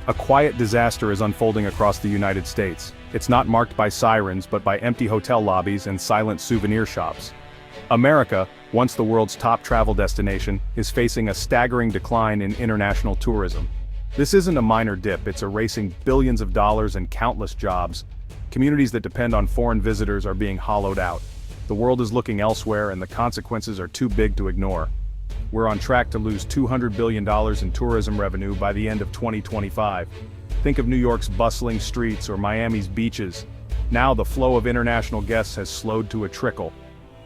A quiet disaster is unfolding across the United States. It's not marked by sirens but by empty hotel lobbies and silent souvenir shops. America, once the world's top travel destination, is facing a staggering decline in international tourism. This isn't a minor dip, it's erasing billions of dollars and countless jobs. Communities that depend on foreign visitors are being hollowed out. The world is looking elsewhere and the consequences are too big to ignore. We're on track to lose $200 billion in tourism revenue by the end of 2025. Think of New York's bustling streets or Miami's beaches. Now the flow of international guests has slowed to a trickle.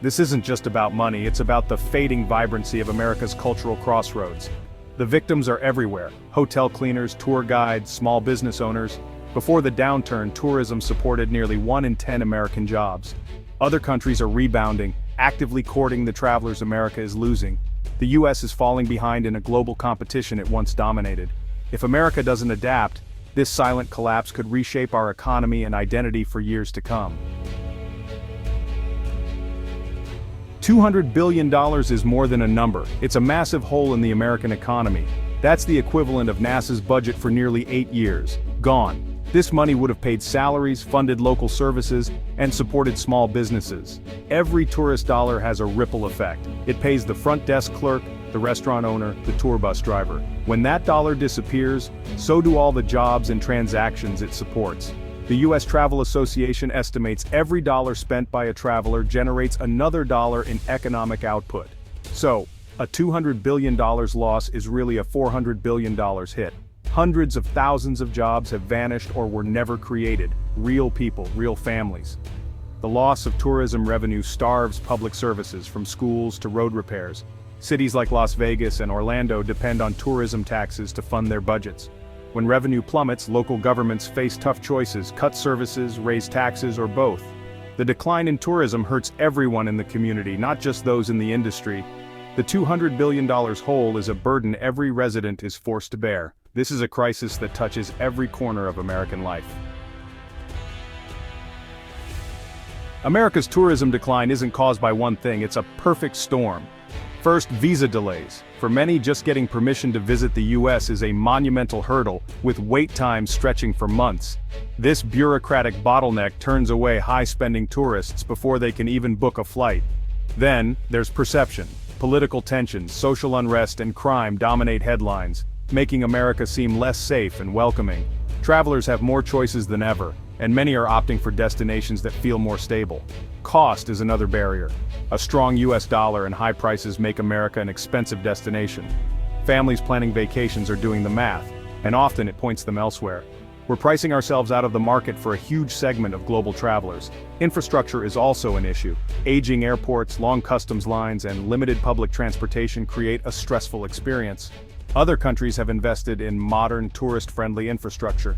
This isn't just about money, it's about the fading vibrancy of America's cultural crossroads. The victims are everywhere: hotel cleaners, tour guides, small business owners. Before the downturn, tourism supported nearly 1 in 10 American jobs. Other countries are rebounding, actively courting the travelers America is losing. The US is falling behind in a global competition it once dominated. If America doesn't adapt, this silent collapse could reshape our economy and identity for years to come. $200 billion is more than a number, it's a massive hole in the American economy. That's the equivalent of NASA's budget for nearly 8 years. Gone. This money would have paid salaries, funded local services, and supported small businesses. Every tourist dollar has a ripple effect. It pays the front desk clerk, the restaurant owner, the tour bus driver. When that dollar disappears, so do all the jobs and transactions it supports. The U.S. Travel Association estimates every dollar spent by a traveler generates another dollar in economic output. So, a $200 billion loss is really a $400 billion hit. Hundreds of thousands of jobs have vanished or were never created. Real people, real families. The loss of tourism revenue starves public services, from schools to road repairs. Cities like Las Vegas and Orlando depend on tourism taxes to fund their budgets. When revenue plummets, local governments face tough choices: cut services, raise taxes, or both. The decline in tourism hurts everyone in the community, not just those in the industry. The $200 billion hole is a burden every resident is forced to bear. This is a crisis that touches every corner of American life. America's tourism decline isn't caused by one thing, it's a perfect storm. First, visa delays. For many, just getting permission to visit the US is a monumental hurdle, with wait times stretching for months. This bureaucratic bottleneck turns away high-spending tourists before they can even book a flight. Then, there's perception. Political tensions, social unrest, and crime dominate headlines, making America seem less safe and welcoming. Travelers have more choices than ever, and many are opting for destinations that feel more stable. Cost is another barrier. A strong US dollar and high prices make America an expensive destination. Families planning vacations are doing the math, and often it points them elsewhere. We're pricing ourselves out of the market for a huge segment of global travelers. Infrastructure is also an issue. Aging airports, long customs lines, and limited public transportation create a stressful experience. Other countries have invested in modern, tourist-friendly infrastructure.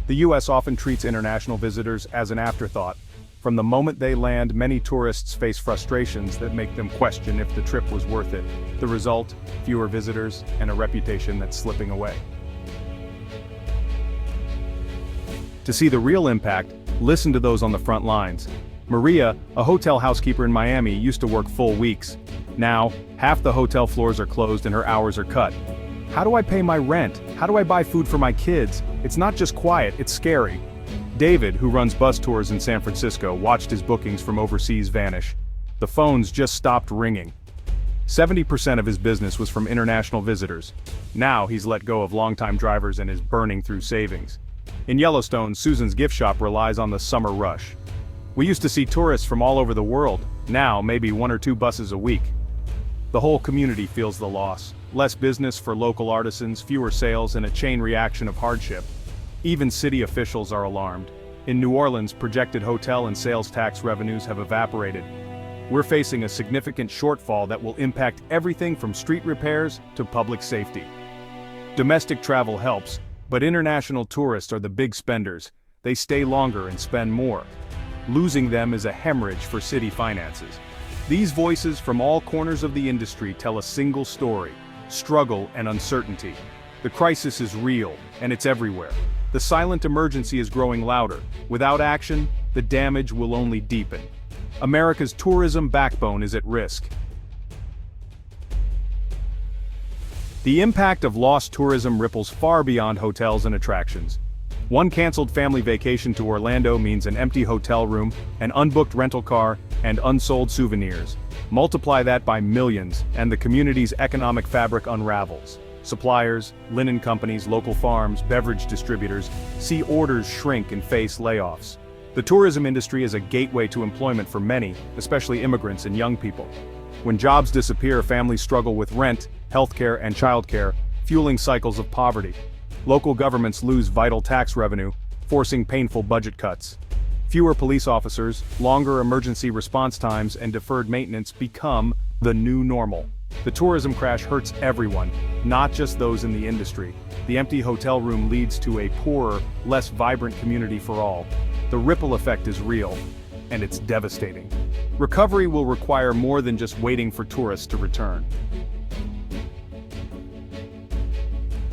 The US often treats international visitors as an afterthought. From the moment they land, many tourists face frustrations that make them question if the trip was worth it. The result: fewer visitors and a reputation that's slipping away. To see the real impact, listen to those on the front lines. Maria, a hotel housekeeper in Miami, used to work full weeks. Now, half the hotel floors are closed and her hours are cut. How do I pay my rent? How do I buy food for my kids? It's not just quiet, it's scary. David, who runs bus tours in San Francisco, watched his bookings from overseas vanish. The phones just stopped ringing. 70% of his business was from international visitors. Now he's let go of longtime drivers and is burning through savings. In Yellowstone, Susan's gift shop relies on the summer rush. We used to see tourists from all over the world. Now, maybe 1 or 2 buses a week. The whole community feels the loss. Less business for local artisans, fewer sales, and a chain reaction of hardship. Even city officials are alarmed. In New Orleans, projected hotel and sales tax revenues have evaporated. We're facing a significant shortfall that will impact everything from street repairs to public safety. Domestic travel helps, but international tourists are the big spenders. They stay longer and spend more. Losing them is a hemorrhage for city finances. These voices from all corners of the industry tell a single story: struggle and uncertainty. The crisis is real, and it's everywhere. The silent emergency is growing louder. Without action, the damage will only deepen. America's tourism backbone is at risk. The impact of lost tourism ripples far beyond hotels and attractions. One canceled family vacation to Orlando means an empty hotel room, an unbooked rental car, and unsold souvenirs. Multiply that by millions, and the community's economic fabric unravels. Suppliers, linen companies, local farms, beverage distributors see orders shrink and face layoffs. The tourism industry is a gateway to employment for many, especially immigrants and young people. When jobs disappear, families struggle with rent, healthcare, and childcare, fueling cycles of poverty. Local governments lose vital tax revenue, forcing painful budget cuts. Fewer police officers, longer emergency response times, and deferred maintenance become the new normal. The tourism crash hurts everyone, not just those in the industry. The empty hotel room leads to a poorer, less vibrant community for all. The ripple effect is real, and it's devastating. Recovery will require more than just waiting for tourists to return.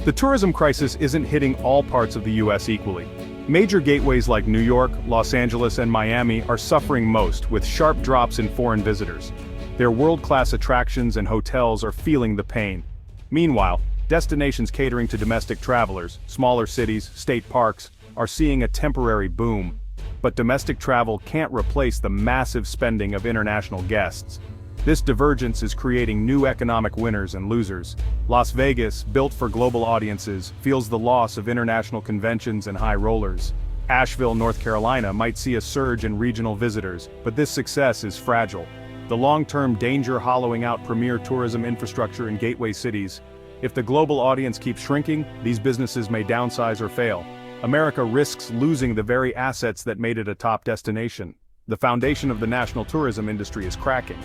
The tourism crisis isn't hitting all parts of the U.S. equally. Major gateways like New York, Los Angeles, and Miami are suffering most, with sharp drops in foreign visitors. Their world-class attractions and hotels are feeling the pain. Meanwhile, destinations catering to domestic travelers, smaller cities, state parks, are seeing a temporary boom. But domestic travel can't replace the massive spending of international guests. This divergence is creating new economic winners and losers. Las Vegas, built for global audiences, feels the loss of international conventions and high rollers. Asheville, North Carolina might see a surge in regional visitors, but this success is fragile. The long-term danger hollowing out premier tourism infrastructure in gateway cities. If the global audience keeps shrinking, these businesses may downsize or fail. America risks losing the very assets that made it a top destination. The foundation of the national tourism industry is cracking.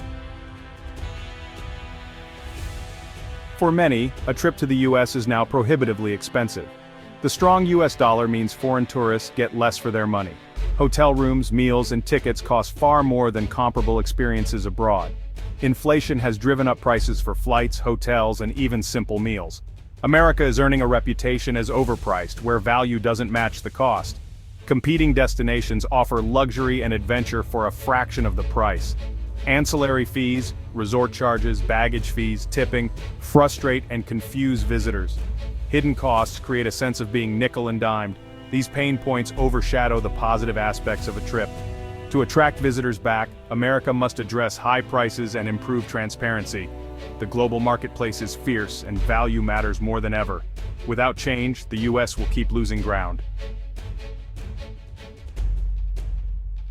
For many, a trip to the U.S. is now prohibitively expensive. The strong U.S. dollar means foreign tourists get less for their money. Hotel rooms, meals, and tickets cost far more than comparable experiences abroad. Inflation has driven up prices for flights, hotels, and even simple meals. America is earning a reputation as overpriced, where value doesn't match the cost. Competing destinations offer luxury and adventure for a fraction of the price. Ancillary fees, resort charges, baggage fees, tipping, frustrate and confuse visitors. Hidden costs create a sense of being nickel and dimed. These pain points overshadow the positive aspects of a trip. To attract visitors back, America must address high prices and improve transparency. The global marketplace is fierce and value matters more than ever. Without change, the U.S. will keep losing ground.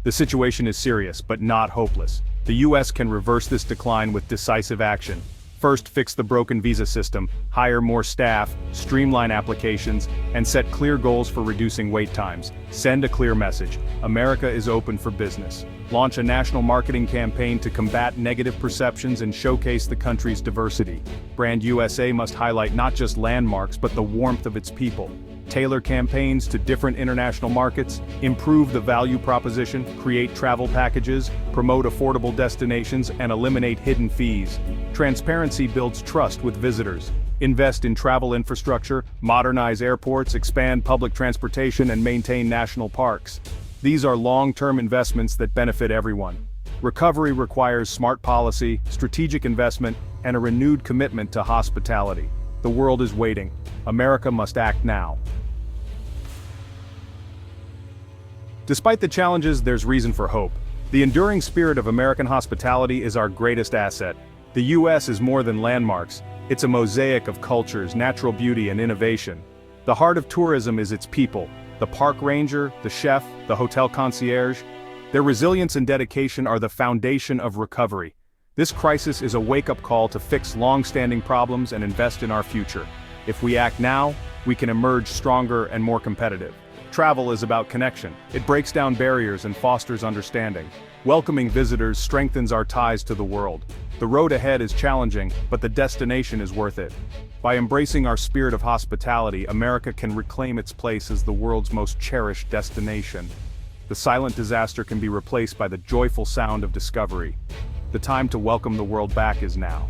The situation is serious, but not hopeless. The U.S. can reverse this decline with decisive action. First, fix the broken visa system, hire more staff, streamline applications, and set clear goals for reducing wait times. Send a clear message: America is open for business. Launch a national marketing campaign to combat negative perceptions and showcase the country's diversity. Brand USA must highlight not just landmarks but the warmth of its people. Tailor campaigns to different international markets, improve the value proposition, create travel packages, promote affordable destinations, and eliminate hidden fees. Transparency builds trust with visitors. Invest in travel infrastructure, modernize airports, expand public transportation, and maintain national parks. These are long-term investments that benefit everyone. Recovery requires smart policy, strategic investment, and a renewed commitment to hospitality. The world is waiting. America must act now. Despite the challenges, there's reason for hope. The enduring spirit of American hospitality is our greatest asset. The U.S. is more than landmarks. It's a mosaic of cultures, natural beauty, and innovation. The heart of tourism is its people. The park ranger, the chef, the hotel concierge. Their resilience and dedication are the foundation of recovery. This crisis is a wake-up call to fix long-standing problems and invest in our future. If we act now, we can emerge stronger and more competitive. Travel is about connection. It breaks down barriers and fosters understanding. Welcoming visitors strengthens our ties to the world. The road ahead is challenging, but the destination is worth it. By embracing our spirit of hospitality, America can reclaim its place as the world's most cherished destination. The silent disaster can be replaced by the joyful sound of discovery. The time to welcome the world back is now.